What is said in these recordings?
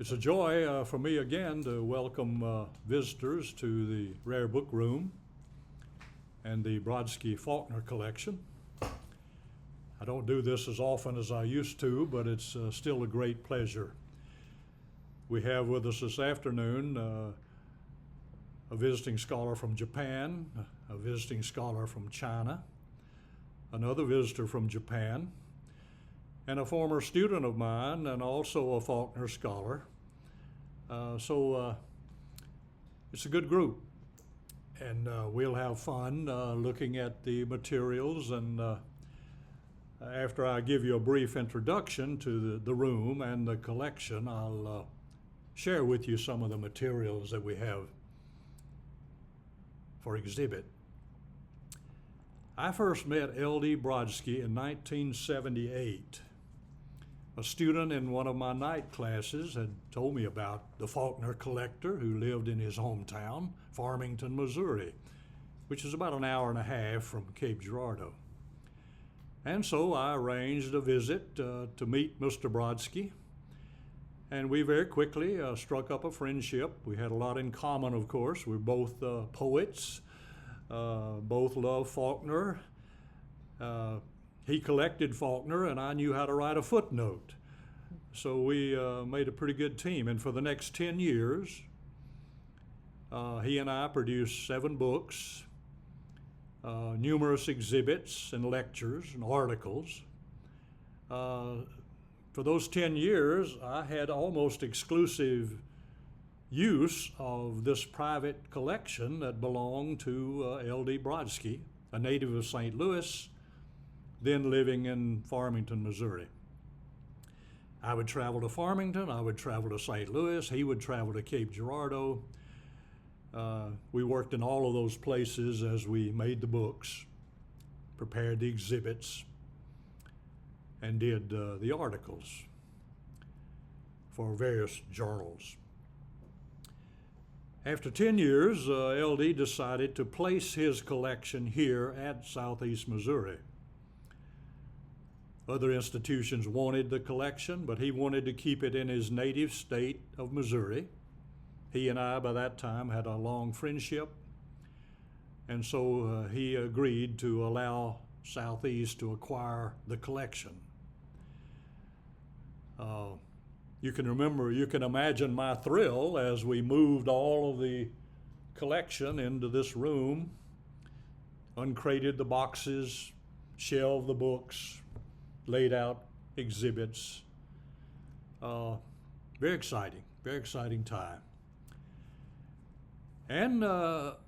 It's a joy for me again to welcome visitors to the Rare Book Room and the Brodsky Faulkner collection. I don't do this as often as I used to, but it's still a great pleasure. We have with us this afternoon a visiting scholar from Japan, a visiting scholar from China, another visitor from Japan, and a former student of mine and also a Faulkner scholar. So it's a good group, and we'll have fun looking at the materials, and after I give you a brief introduction to the room and the collection, I'll share with you some of the materials that we have for exhibit. I first met L.D. Brodsky in 1978. A student in one of my night classes had told me about the Faulkner collector who lived in his hometown, Farmington, Missouri, which is about an hour and a half from Cape Girardeau. And so I arranged a visit to meet Mr. Brodsky, and we very quickly struck up a friendship. We had a lot in common, of course. We're both poets, both love Faulkner. He collected Faulkner, and I knew how to write a footnote. So we made a pretty good team. And for the next 10 years, he and I produced 7 books, numerous exhibits and lectures and articles. For those 10 years, I had almost exclusive use of this private collection that belonged to L.D. Brodsky, a native of St. Louis, then living in Farmington, Missouri. I would travel to Farmington, I would travel to St. Louis, he would travel to Cape Girardeau. We worked in all of those places as we made the books, prepared the exhibits, and did the articles for various journals. After 10 years, L.D. decided to place his collection here at Southeast Missouri. Other institutions wanted the collection, but he wanted to keep it in his native state of Missouri. He and I, by that time, had a long friendship, and so he agreed to allow Southeast to acquire the collection. You can imagine my thrill as we moved all of the collection into this room, uncrated the boxes, shelved the books, laid out exhibits. Very exciting time. And that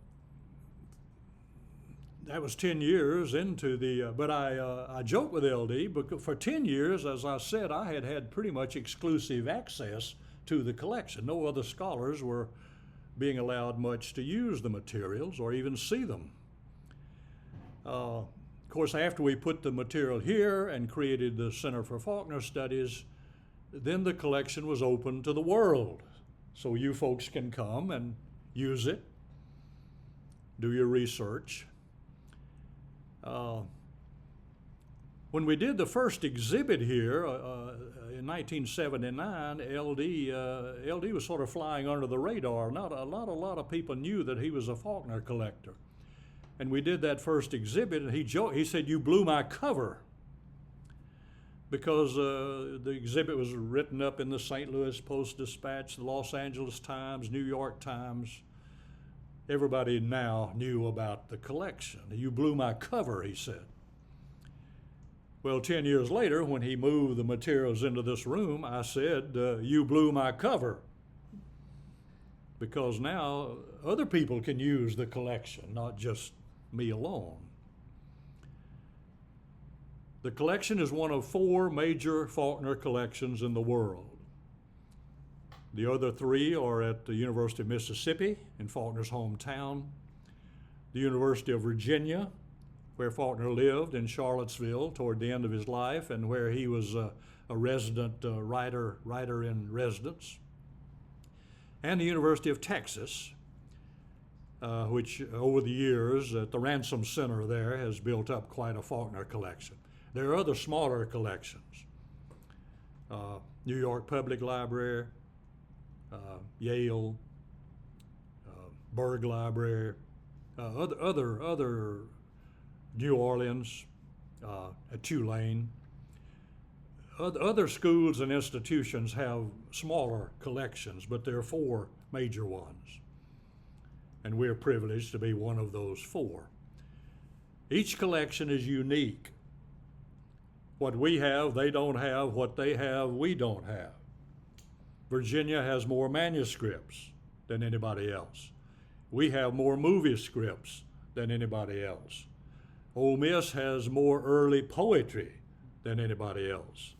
was 10 years into the, but I joke with LD because for 10 years, as I said, I had pretty much exclusive access to the collection. No other scholars were being allowed much to use the materials or even see them. Of course, after we put the material here and created the Center for Faulkner Studies, then the collection was open to the world. So you folks can come and use it, do your research. When we did the first exhibit here in 1979, LD was sort of flying under the radar. Not a lot of people knew that he was a Faulkner collector. And we did that first exhibit, and he said, "You blew my cover," because the exhibit was written up in the St. Louis Post-Dispatch, the Los Angeles Times, New York Times. Everybody now knew about the collection. "You blew my cover," he said. Well, 10 years later, when he moved the materials into this room, I said, "You blew my cover," because now other people can use the collection, not just me alone. The collection is one of 4 major Faulkner collections in the world. The other 3 are at the University of Mississippi, in Faulkner's hometown, the University of Virginia, where Faulkner lived in Charlottesville toward the end of his life, and where he was a resident writer in residence, and the University of Texas, which over the years at the Ransom Center there has built up quite a Faulkner collection. There are other smaller collections. New York Public Library, Yale, Berg Library, other New Orleans, at Tulane. Other schools and institutions have smaller collections, but there are 4 major ones. And we're privileged to be one of those 4. Each collection is unique. What we have, they don't have. What they have, we don't have. Virginia has more manuscripts than anybody else. We have more movie scripts than anybody else. Ole Miss has more early poetry than anybody else.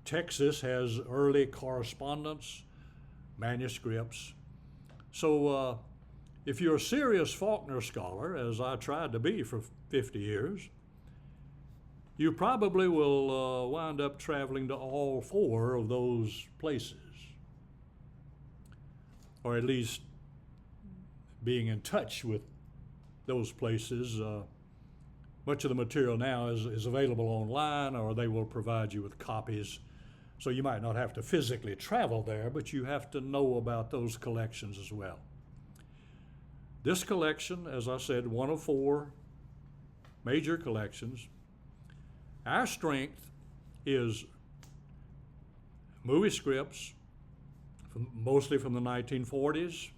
Texas has early correspondence, manuscripts. So if you're a serious Faulkner scholar, as I tried to be for 50 years, you probably will wind up traveling to all 4 of those places, or at least being in touch with those places. Much of the material now is available online, or they will provide you with copies. So you might not have to physically travel there, but you have to know about those collections as well. This collection, as I said, one of 4 major collections. Our strength is movie scripts, mostly from the 1940s,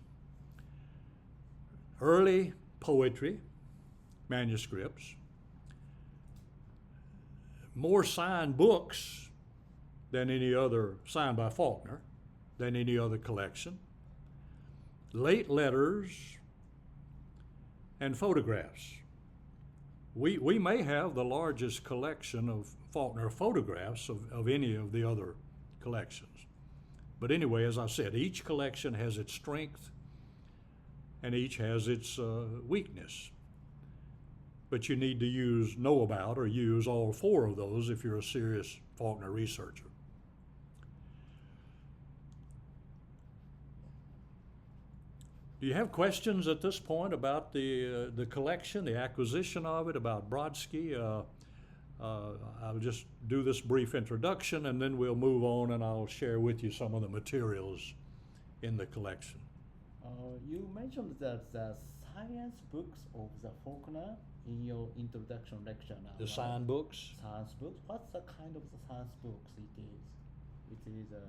early poetry, manuscripts, more signed books than any other, signed by Faulkner, than any other collection, late letters, and photographs. We may have the largest collection of Faulkner photographs of any of the other collections. But anyway, as I said, each collection has its strength and each has its weakness. But you need to know about or use all 4 of those if you're a serious Faulkner researcher. Do you have questions at this point about the collection, the acquisition of it, about Brodsky? I'll just do this brief introduction and then we'll move on and I'll share with you some of the materials in the collection. You mentioned that the science books of the Faulkner in your introduction lecture now. The science books? Science books. What's the kind of the science books it is? It is a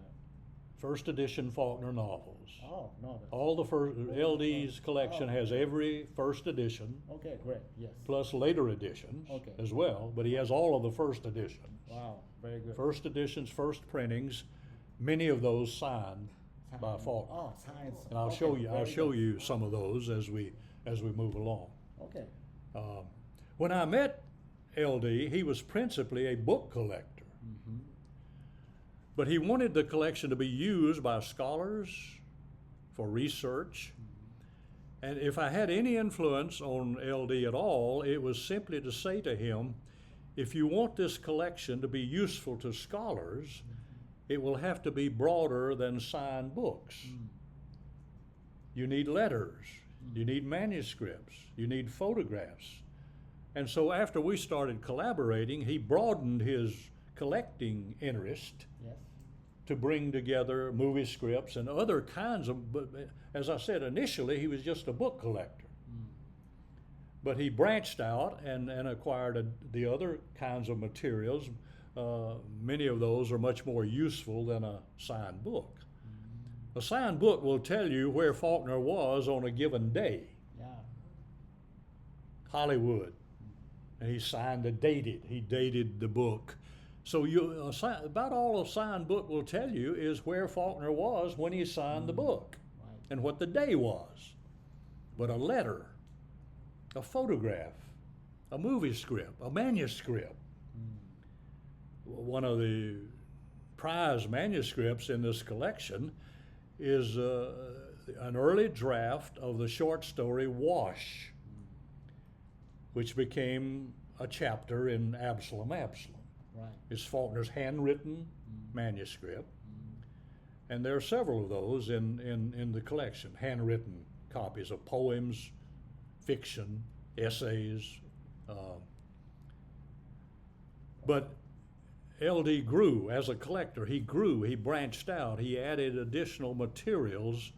first edition Faulkner novels. Oh, no. All the first, LD's collection has every first edition. Okay, great, yes. Plus later editions as well, but he has all of the first editions. Wow, very good. First editions, first printings, many of those signed by Faulkner. Oh, science. And I'll show you some of those as we move along. Okay. When I met LD, he was principally a book collector. Mm-hmm. But he wanted the collection to be used by scholars for research. Mm-hmm. And if I had any influence on LD at all, it was simply to say to him, if you want this collection to be useful to scholars, mm-hmm. it will have to be broader than signed books. Mm-hmm. You need letters, mm-hmm. you need manuscripts, you need photographs. And so after we started collaborating, he broadened his collecting interest to bring together movie scripts and other kinds of, but as I said initially, he was just a book collector. Mm. But he branched out and acquired the other kinds of materials. Many of those are much more useful than a signed book. Mm. A signed book will tell you where Faulkner was on a given day. Yeah. Hollywood. And he signed he dated the book. So about all a signed book will tell you is where Faulkner was when he signed the book, right. And what the day was. But a letter, a photograph, a movie script, a manuscript. One of the prize manuscripts in this collection is an early draft of the short story Wash, which became a chapter in Absalom. Right. It's Faulkner's handwritten manuscript. And there are several of those in the collection, handwritten copies of poems, fiction, essays. But LD grew as a collector. He grew, he branched out, he added additional materials,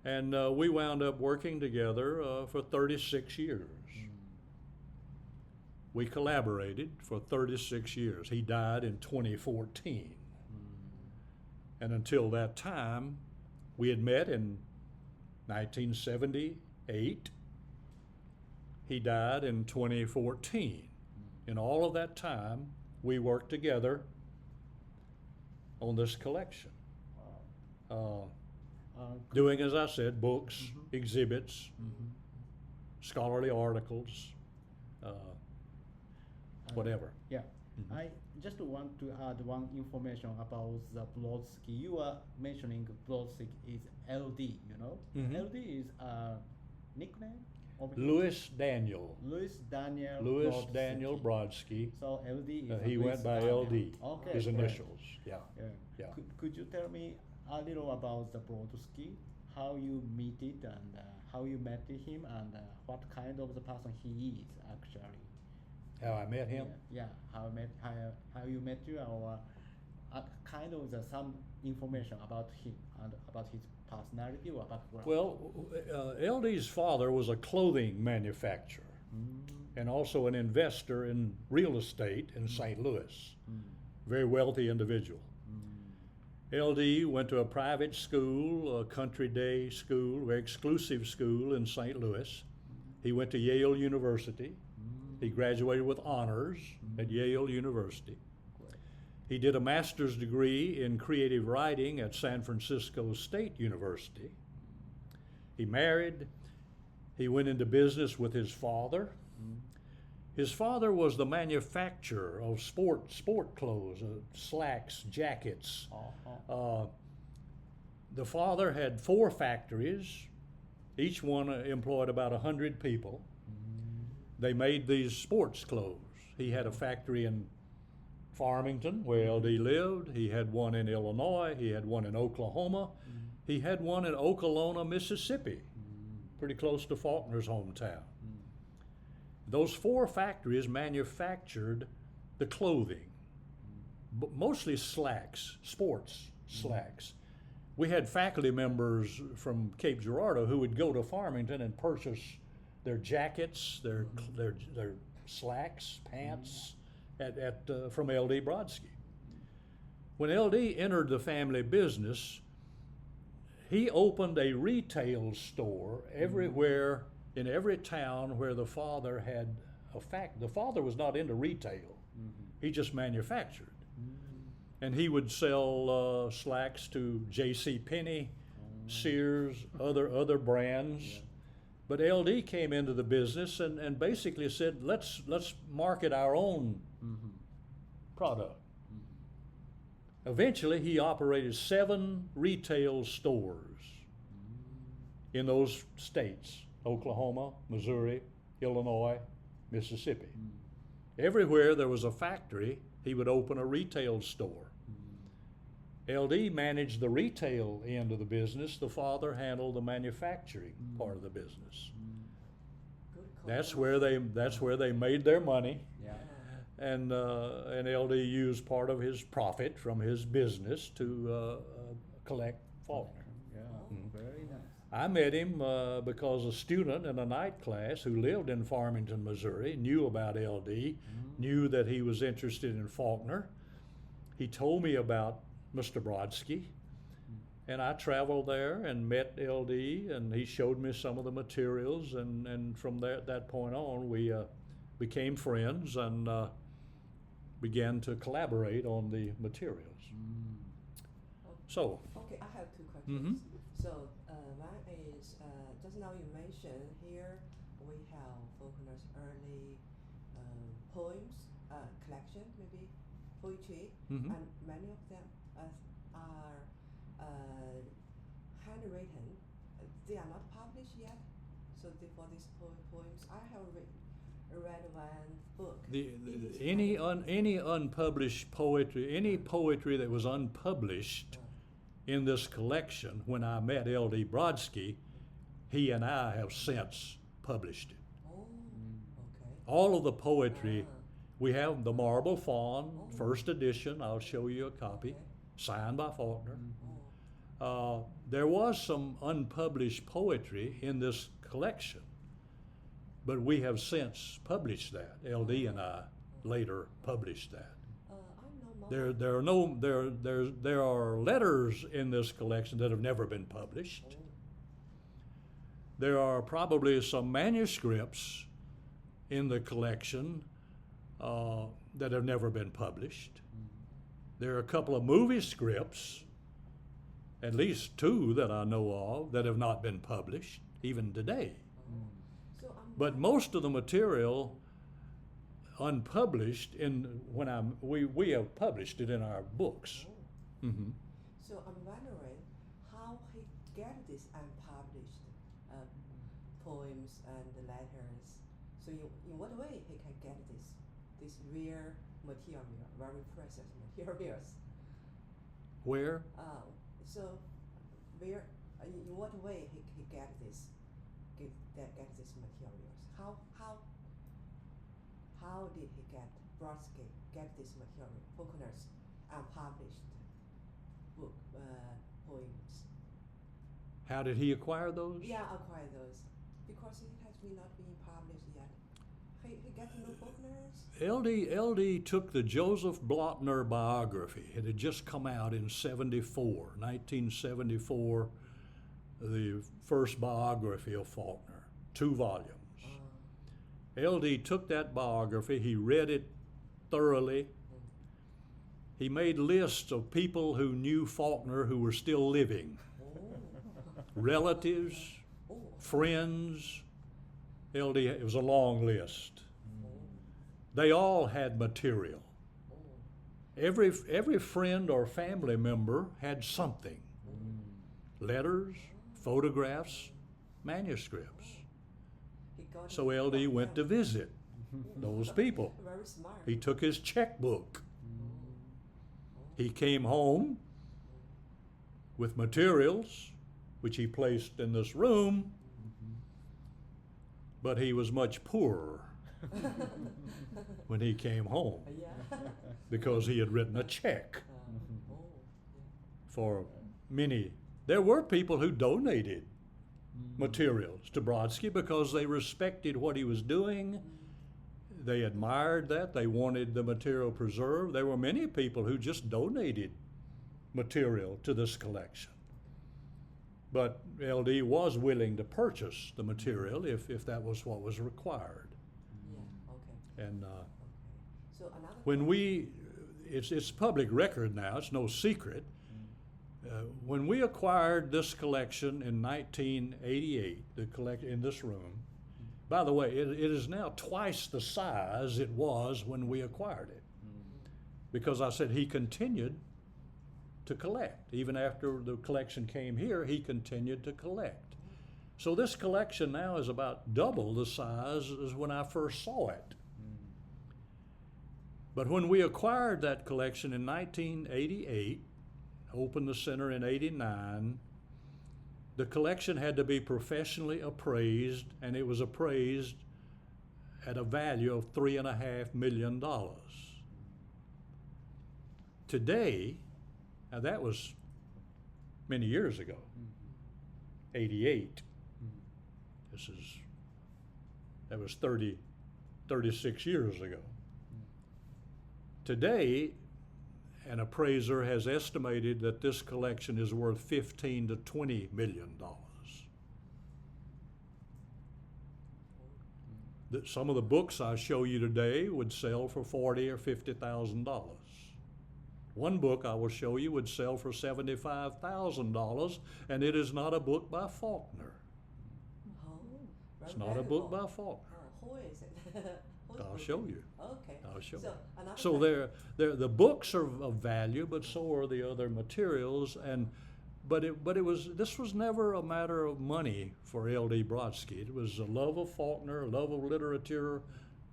and we wound up working together for 36 years. We collaborated for 36 years. He died in 2014. And until that time, we had met in 1978. He died in 2014. In all of that time, we worked together on this collection. Doing, as I said, books, exhibits, scholarly articles, whatever. Yeah. I just want to add one information about the Brodsky. You are mentioning Brodsky is LD, you know? LD is a nickname of Louis Daniel. Louis Daniel Brodsky. So LD is He Louis went by Daniel. LD, Okay, his great. initials. Yeah. Yeah. Could you tell me a little about the Brodsky, how you meet it and how you met him and what kind of the person he is actually? How I met him? Yeah. How you met you or kind of some information about him and about his personality or background. Well, LD's father was a clothing manufacturer and also an investor in real estate in St. Louis. Very wealthy individual. LD went to a private school, a country day school, very exclusive school in St. Louis. He went to Yale University. He graduated with honors at Yale University. He did a master's degree in creative writing at San Francisco State University. He married. He went into business with his father. His father was the manufacturer of sport clothes, slacks, jackets. The father had 4 factories. Each one employed about 100 people. They made these sports clothes. He had a factory in Farmington, where LD lived. He had one in Illinois. He had one in Oklahoma. He had one in Okolona, Mississippi, pretty close to Faulkner's hometown. Those 4 factories manufactured the clothing, mostly slacks, sports slacks. We had faculty members from Cape Girardeau who would go to Farmington and purchase their jackets, their slacks, pants from LD Brodsky. When LD entered the family business, he opened a retail store everywhere in every town where the father had a factory. The father was not into retail. He just manufactured. And he would sell slacks to J.C. Penney, Sears, other brands. But LD came into the business and basically said, let's market our own product. Eventually, he operated 7 retail stores in those states: Oklahoma, Missouri, Illinois, Mississippi. Everywhere there was a factory, he would open a retail store. LD managed the retail end of the business. The father handled the manufacturing part of the business. That's where they made their money. Yeah. And LD used part of his profit from his business to collect Faulkner. Yeah. Very nice. I met him because a student in a night class who lived in Farmington, Missouri, knew about LD, knew that he was interested in Faulkner. He told me about Mr. Brodsky, and I traveled there and met LD, and he showed me some of the materials, and from that point on, we became friends and began to collaborate on the materials. So. Okay, I have 2 questions. So one is, just now you mentioned here we have Faulkner's early poems collection, maybe poetry, and many of them are handwritten. They are not published yet. So for these poems, I have read one book. Any unpublished poetry, any poetry that was unpublished in this collection, when I met LD Brodsky, he and I have since published it. Oh, okay. All of the poetry We have the Marble Fawn, first edition. I'll show you a copy, Okay. signed by Faulkner. Oh. There was some unpublished poetry in this collection, but we have since published that. LD and I later published that. I know There are letters in this collection that have never been published. Oh. There are probably some manuscripts in the collection that have never been published. There are a couple of movie scripts, at least 2 that I know of, that have not been published, even today. So I'm But most of the material unpublished, we have published it in our books. Oh. Mm-hmm. So I'm wondering how he get this unpublished poems and letters. So in what way he can get this rare material, very precious materials? Where? So where in what way he get this materials? How did he Brodsky get this material, Faulkner's unpublished book poems? How did he acquire those? Yeah, acquire those because it has been not been published yet. He got to know Faulkner's. LD took the Joseph Blattner biography. It had just come out in 1974, the first biography of Faulkner, 2 volumes. LD took that biography, he read it thoroughly. He made lists of people who knew Faulkner who were still living, relatives, friends. It was a long list. They all had material. Every friend or family member had something. Letters, photographs, manuscripts. So LD went to visit those people. Very smart. He took his checkbook. He came home with materials, which he placed in this room, but he was much poorer when he came home Yeah. because he had written a check Oh, for many. There were people who donated materials to Brodsky because they respected what he was doing. They admired that. They wanted the material preserved. There were many people who just donated material to this collection. But LD was willing to purchase the material if that was what was required. yeah. Okay. And Okay. So another. when it's public record now, it's no secret. When we acquired this collection in 1988, the collection in this room, by the way, it is now twice the size it was when we acquired it. Because I said he continued to collect. Even after the collection came here, he continued to collect. So this collection now is about double the size as when I first saw it. But when we acquired that collection in 1988, opened the center in 89, the collection had to be professionally appraised, and it was appraised at a value of $3.5 million. Today, now that was many years ago, 88. That was 36 years ago. Today, an appraiser has estimated that this collection is worth $15 to $20 million. Some of the books I show you today would sell for $40,000 or $50,000. One book I will show you would sell for $75,000, and it is not a book by Faulkner. It's not a book by Faulkner. Who is it? I'll show you. Okay. I'll show So you. another So question. the books are of value, but so are the other materials. This was never a matter of money for L.D. Brodsky. It was a love of Faulkner, a love of literature,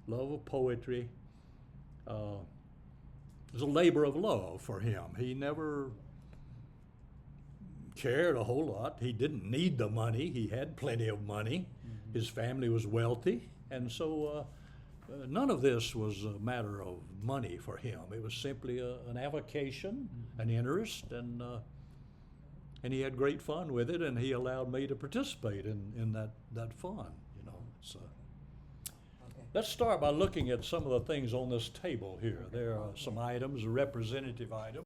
love of poetry. It was a labor of love for him. He never cared a whole lot. He didn't need the money. He had plenty of money. His family was wealthy, and so none of this was a matter of money for him. It was simply an avocation, an interest, and he had great fun with it, and he allowed me to participate in that fun, you know. So Okay. let's start by looking at some of the things on this table here. There are some items, representative items.